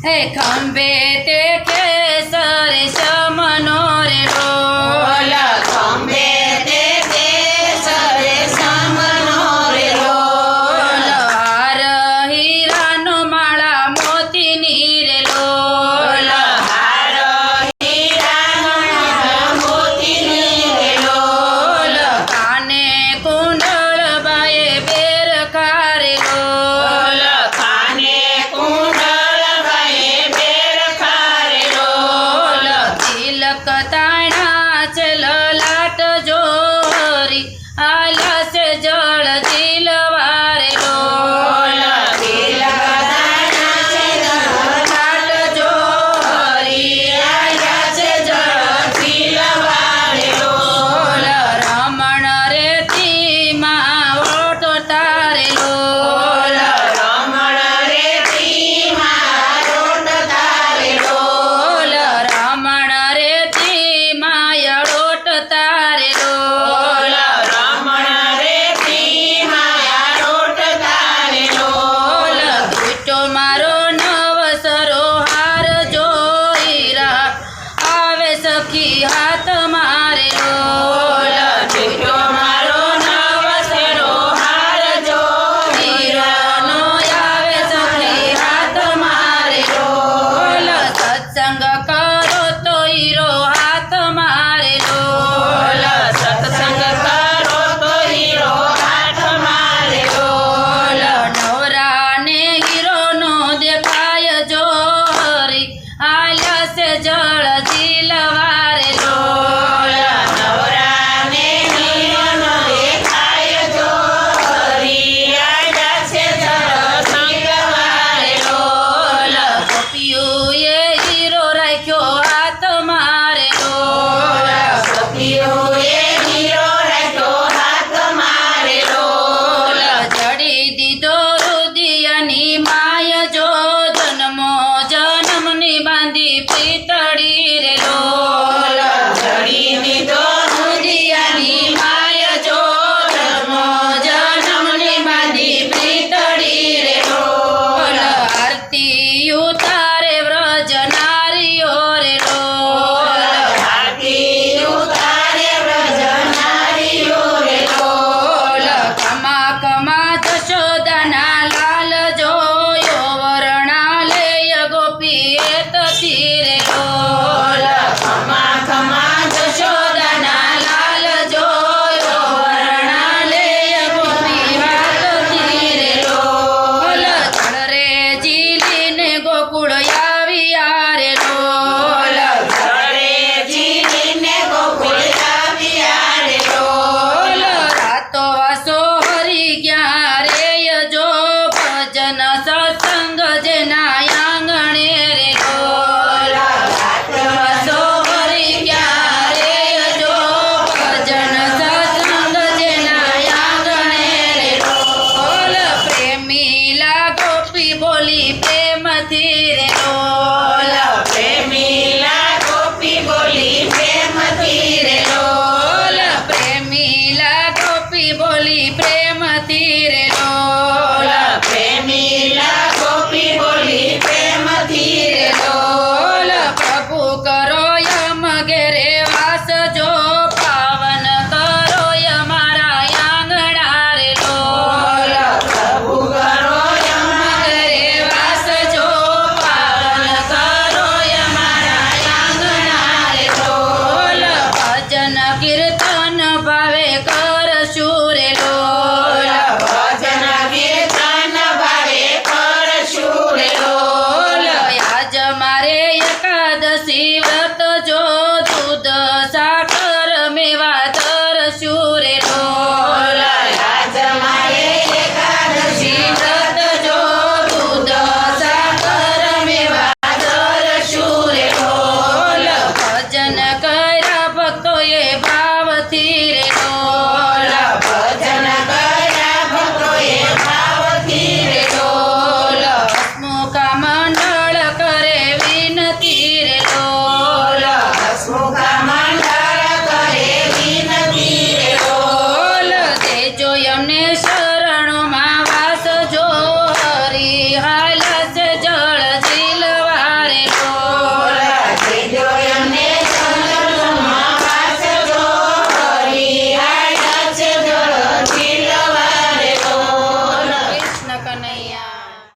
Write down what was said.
હે ખંભે તે કેસર સમનો રે લોલ ખંભે તે કેસર સમનો રે લોલ હાર હીરાનો માળા મોતીની રે લોલ હાર હીરાનો મોતીની રે લોલ કાને કુંડળ બાએ બેર ખારે લોલ કાને કુંડળ બાએ બેર ખારે લોલ તિલક તાણા છે લલાટ જોરી આલા છે જળ દિલવારે લોલ તિલક તાણા છે લલાટ જોરી આયા છે જળ દિલવારે લોલ રમણ રે તીમાં ઓટો તારે લોલ રમણ રે ધીમા રોટ તારે લોલ રમણ રે તીમાં અડોટ તારે લોલ રમણ રે ધીમા રોટ તારે લોલ દુષ્ટો મારો નવસરો હાર જોઈરા આવે સખી હાથ મારે લોલ જીતો મારો નવસરો હાર જો હીરાનો આવે સખી હાથ મારે લોલ સત્સંગ કરો તો હીરો હાથ મારે લોલ સત્સંગ કરો તો હીરો હાથ મારે લોલ નવરાને હીરોનો દેખાય જોરી આલ્યા છે જળ દિલવારે લોલ નવરાને હીરોનો દેખાય જોરી આયા છે જળ દિલવારે લોલ ગોપીઓએ હીરો રાખ્યો હાથ મારે લોલ સખીઓએ હીરો રાખ્યો હાથ મારે લોલ જડી દીધો રુદિયાની માય જો જન્મો જન્મની બાંધી પીતળી રે લોલ જડી દીધો રુદિયાની માય જો જન્મો જન્મની બાંધી પીતળી રે લોલ આરતી ઉતારે વ્રજ નારીઓ રે લોલ આરતી ઉતારે વ્રજ નારીઓ રે લોલ કમા કમા જશોદાના લાલ જોયો વર્ણાલય ગોપી એ